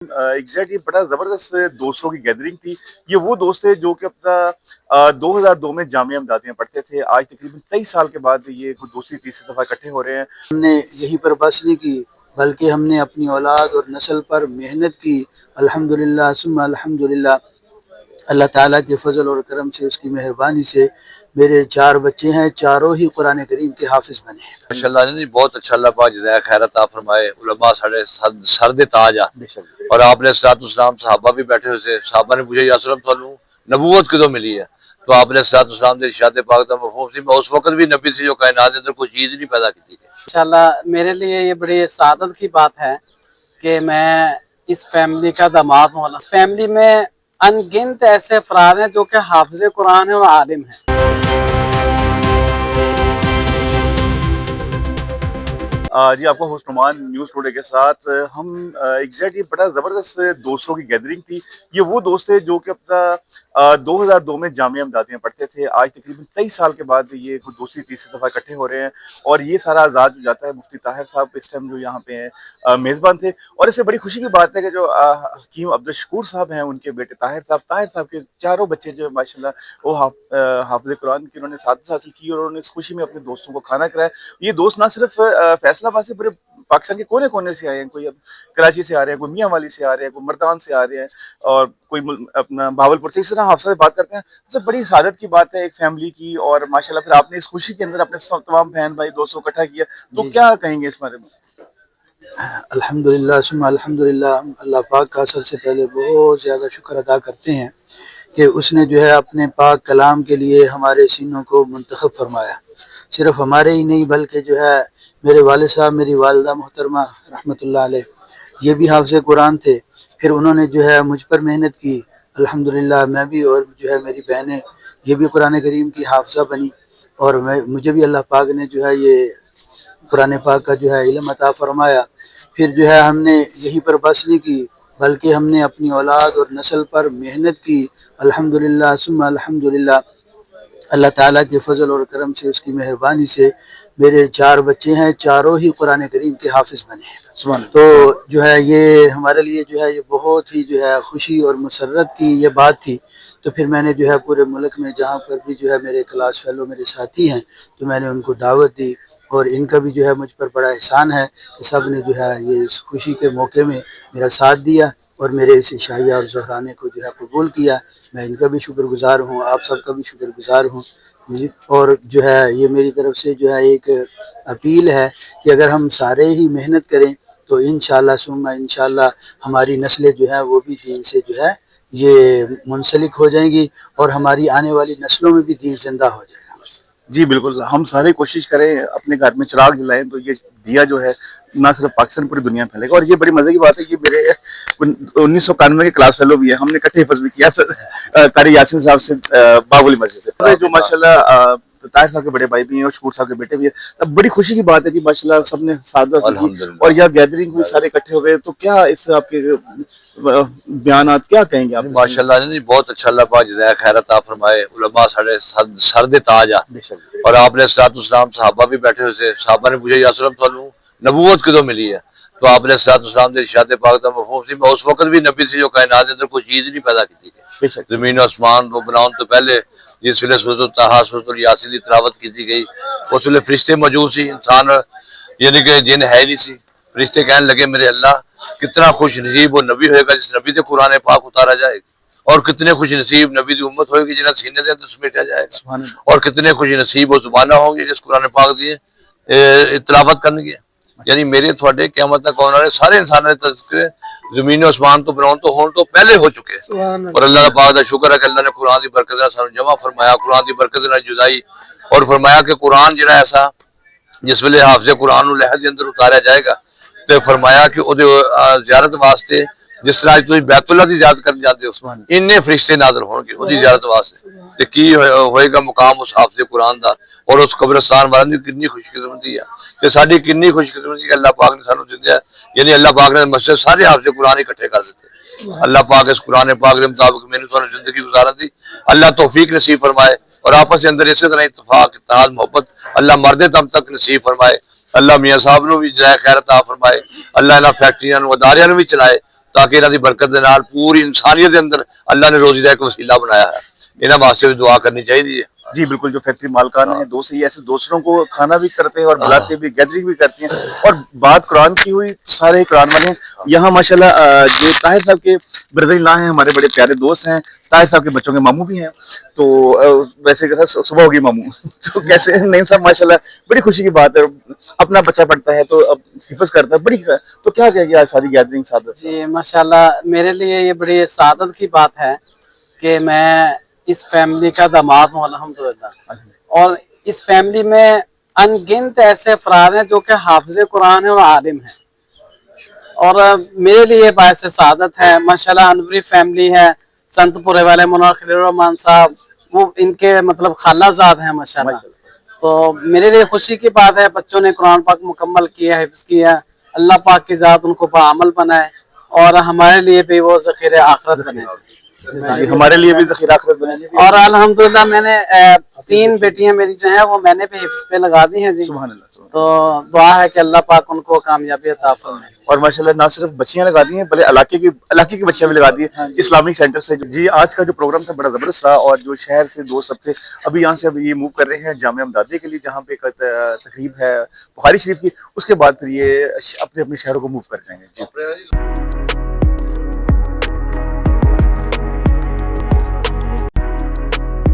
Exactly बड़ा ज़बरदस्त दोस्तों की गैदरिंग थी। ये वो दोस्त थे जो कि अपना 2002 में जामिया इमदादिया पढ़ते थे। आज तकरीबन 23 साल के बाद ये दूसरी तीसरी दफ़ा इकट्ठे हो रहे हैं। हमने यहीं पर बस नहीं की, बल्कि हमने अपनी औलाद और नस्ल पर मेहनत की। अल्हम्दुलिल्लाह सुम्मा अल्हम्दुलिल्लाह, अल्लाह ताला के फजल और करम से, उसकी मेहरबानी से मेरे 4 बच्चे हैं, चारों ही कुरान करीम के हाफिज बने हैं। माशाल्लाह जी, बहुत अच्छा, अल्लाह पाक जज़ाए खैर अता फरमाए। उलमा साढ़े सर दे ताज आ। और आपने सलाम सहाबा भी बैठे हुए थे। सहाबा ने पूछा या रसूल अल्लाह सानू नबूवत कदों मिली है? तो आपने सलाम दे इरशाद पाक दा मफहूम सी मैं उस वक्त भी नबी से जो कायनात के अंदर कोई चीज नहीं पैदा की थी। इंशाल्लाह मेरे लिए ये बड़ी सादत की बात है कि मैं इस फैमिली का दामाद हूँ। फैमिली में अनगिनत ऐसे अफराद हैं जो कि हाफिज कुरान है और आलिम हैं। जी आपका होस्ट नुमान न्यूज़ टुडे के साथ हम एग्जैक्टली बड़ा ज़बरदस्त दोस्तों की गैदरिंग थी। ये वो दोस्त थे जो कि अपना 2002 में जामिया इमदादिया पढ़ते थे। आज तकरीबन 23 साल के बाद ये दूसरी तीसरी दफ़ा इकट्ठे हो रहे हैं और ये सारा आज़ाद हो जाता है। मुफ्ती ताहिर साहब इस टाइम जो यहाँ पे हैं मेज़बान थे। और इससे बड़ी खुशी की बात है कि जो हकीम अब्दुल शकूर साहब हैं, उनके बेटे ताहिर साहब के चारों बच्चे जो माशाल्लाह वो हाफिज़ कुरान की उन्होंने सादत हासिल की और उन्होंने इस खुशी में अपने दोस्तों को खाना खिलाया। ये दोस्त ना सिर्फ फैसलाबाद से पूरे पाकिस्तान के कोने कोने से आए हैं। कोई अब कराची से आ रहे हैं, कोई मियांवाली से आ रहे हैं, कोई मर्दान से आ रहे हैं और कोई अपना भावलपुर से। इस तरह हाफसा से बात करते हैं। सबसे बड़ी सादत की बात है एक फैमिली की। और माशाल्लाह फिर आपने इस खुशी के अंदर अपने तमाम बहन भाई दोस्तों को इकट्ठा किया, तो क्या कहेंगे इस बारे में? अल्हम्दुलिल्लाह सुम्मा अल्हम्दुलिल्लाह, हम अल्लाह पाक का सबसे पहले बहुत ज़्यादा शुक्र अदा करते हैं कि उसने जो है अपने पाक कलाम के लिए हमारे सीनों को मुंतखब फरमाया। सिर्फ हमारे ही नहीं बल्कि जो है मेरे वालिद साहब, मेरी वालिदा मोहतरमा रहमतुल्लाह अलैह, ये भी हाफ़िज़ कुरान थे। फिर उन्होंने जो है मुझ पर मेहनत की। अल्हम्दुलिल्लाह मैं भी और जो है मेरी बहनें ये भी कुरान करीम की हाफ़िज़ा बनी। और मुझे भी अल्लाह पाक ने जो है ये कुरान पाक का जो है इल्म अता फरमाया। फिर जो है हमने यहीं पर बस नहीं की, बल्कि हमने अपनी औलाद और नस्ल पर मेहनत की। अल्हम्दुलिल्लाह सुम्मा अल्हम्दुलिल्लाह, अल्लाह ताला के फजल और करम से, उसकी मेहरबानी से मेरे 4 बच्चे हैं, चारों ही कुरान करीम के हाफिज बने हैं। तो जो है ये हमारे लिए जो है ये बहुत ही जो है खुशी और मुसर्रत की ये बात थी। तो फिर मैंने जो है पूरे मुल्क में जहाँ पर भी जो है मेरे क्लास फेलो मेरे साथी हैं, तो मैंने उनको दावत दी। और इनका भी जो है मुझ पर बड़ा एहसान है कि सब ने जो है ये इस खुशी के मौके में मेरा साथ दिया और मेरे इस इशाइया और ज़हराने को जो है कबूल किया। मैं इनका भी शुक्रगुज़ार हूँ, आप सबका भी शुक्रगुज़ार हूँ। और जो है ये मेरी तरफ से जो है एक अपील है कि अगर हम सारे ही मेहनत करें तो इंशाअल्लाह सुम्मा इंशाअल्लाह हमारी नस्लें जो है वो भी दीन से जो है ये मुंसलिक हो जाएंगी और हमारी आने वाली नस्लों में भी दीन जिंदा हो जाएगा। जी बिल्कुल, हम सारे कोशिश करें अपने घर में चिराग जलाएं तो ये दिया जो है ना सिर्फ पाकिस्तान पूरी दुनिया में फैलेगा। और ये बड़ी मजे की बात है कि मेरे 1991 के क्लास फेलो भी है, हमने इकट्ठे हिफ्ज़ भी किया था कारी यासीन साहब से बागुली मस्जिद से, जो माशाल्लाह ताहिर साहब के बड़े भाई भी हैं और शकूर साहब के बेटे भी हैं। तब बड़ी खुशी की बात है कि माशाल्लाह सबने सादत की और यह गैदरिंग हुई, सारे इकट्ठे हो गए। तो क्या इस आपके बयानात क्या कहेंगे आप? माशाल्लाह जी, बहुत अच्छा, अल्लाह पाक जज़ाए खैर अता फरमाए। उलमा साढ़े सर दे ताज आ। और आपने सलाम सहाबा भी बैठे हुए थे। सहाबा ने पूछा या रसूल अल्लाह सानू नबूवत कदों मिली है? तो आपने सलाम दे इरशाद पाक दा मफहूम सी मैं उस वक्त भी नबी से जो कायनात के अंदर कोई चीज नहीं पैदा की थी। जमीन आसमान को बनाने तो पहले जिस वेले सूरत ताहा सूरत यासीन की तिलावत की गई उस वेले फरिश्ते मौजूद सी, इंसान यानी कि जिन है नहीं सी। फरिश्ते कहने लगे मेरे अल्लाह कितना खुश नसीब वो नबी होएगा जिस नबी से कुरान पाक उतारा जाएगा, और कितने खुश नसीब नबी की उम्मत होगी जिन्हें सीने के अंदर समेटा जाएगा, और कितने खुश नसीब वो जुबाना होंगे जिस कुरान पाक दी तिलावत करनगे। यानी मेरे थोड़े क़यामत तक आने वाले सारे इंसानों के तज़किरे ज़मीन आसमान तो बनाने तो होने तो पहले हो चुके हैं। और अल्लाह पाक का शुक्र है कि अल्लाह ने कुरान की बरकत नाल सानू जमा फरमाया, कुरान की बरकत नाल जुदाई। और फरमाया कि कुरान जिहड़ा ऐसा जिस वेले हाफिज़ कुरान नूं लहद के अंदर उतारा जाएगा तो फरमाया कि उहदे ज़ियारत वास्ते जिस तरह तुसीं बैतुल्लाह दी ज़ियारत करन जाते हो इन्ने फरिश्ते नाज़िल होणगे उहदी ज़ियारत वास्ते। ते की होएगा मुकाम उस हाफिज़ कुरान दा और उस कब्रिस्तान वाले की कितनी खुशकिस्मती है ते साडी कितनी खुशकिस्मती है अल्लाह पाक ने सानू दिंदा। यानी अल्लाह पाक ने मस्जिद सारे हाफिज़ कुरान इकट्ठे कर दिते। अल्लाह पाक इस कुरान पाक के मुताबिक मैंने सारी जिंदगी गुजारन दी अल्लाह तौफीक नसीब फरमाए और आपस के अंदर इसी तरह इत्तफाक इत्तेहाद मोहब्बत अल्लाह मरदे दम तक नसीब फरमाए। अल्लाह मियाँ साहब नूं भी जज़ाए खैर अता फरमाए। अल्लाह इन्हां फैक्ट्रियां नूं अदारियां नूं भी चलाए تاکہ انہاں دی برکت دے نال پوری انسانیت دے اندر اللہ نے روزی دا ایک وسیلہ بنایا ہے. انہاں واسطے بھی دعا کرنی چاہیے. جی بالکل، جو فیکٹری مالکان ہیں دوست ہی ایسے دوسروں کو کھانا بھی کرتے ہیں اور بلاتے بھی، گیدرنگ بھی کرتے ہیں. اور بات قرآن کی ہوئی، سارے قرآن والے ہیں یہاں ماشاءاللہ. جو طاہر صاحب کے بردر ان لا ہیں، ہمارے بڑے پیارے دوست ہیں. طاہر صاحب کے بچوں کے ماموں بھی ہیں. تو ویسے کہتا صبح ہوگی ماموں تو کیسے نعیم صاحب ماشاءاللہ بڑی خوشی کی بات ہے. اپنا بچہ پڑھتا ہے تو اب حفظ کرتا ہے، بڑی تو کیا کہے گی آج ساری گیدرنگ سعادت؟ جی ماشاءاللہ، میرے لیے یہ بڑی سعادت کی بات ہے کہ میں اس فیملی کا داماد ہوں الحمدللہ. اور اس فیملی میں ان گنت ایسے افراد ہیں جو کہ حافظ قرآن ہیں اور عالم ہیں، اور میرے لیے باعث سعادت ہے. ماشاءاللہ انوری فیملی ہے، سنت پورے والے مولانا خلیل الرحمان صاحب، وہ ان کے مطلب خالہ زاد ہیں ماشاءاللہ. تو میرے لیے خوشی کی بات ہے، بچوں نے قرآن پاک مکمل کیا، حفظ کیا. اللہ پاک کی ذات ان کو بعمل بنائے اور ہمارے لیے بھی وہ ذخیرہ آخرت بنے. جی ہمارے لیے بھی ذخیرہ آخرت بنے. اور الحمدللہ میں نے 3 بیٹیاں میری جو ہیں وہ میں نے بھی حفظ پہ لگا دی ہیں. جی سبحان اللہ. تو دعا ہے کہ اللہ پاک ان کو کامیابی عطا فرمائے. اور ماشاءاللہ نہ صرف بچیاں لگا دی ہیں بلکہ علاقے کی بچیاں بھی لگا دی ہیں اسلامک سینٹر سے. جی آج کا جو پروگرام تھا بڑا زبردست رہا. اور جو شہر سے دوست سب تھے ابھی یہاں سے اب یہ موو کر رہے ہیں جامعہ امدادیہ کے لیے، جہاں پہ ایک تقریب ہے بخاری شریف کی. اس کے بعد پھر یہ اپنے اپنے شہروں کو موو کر جائیں گے. جی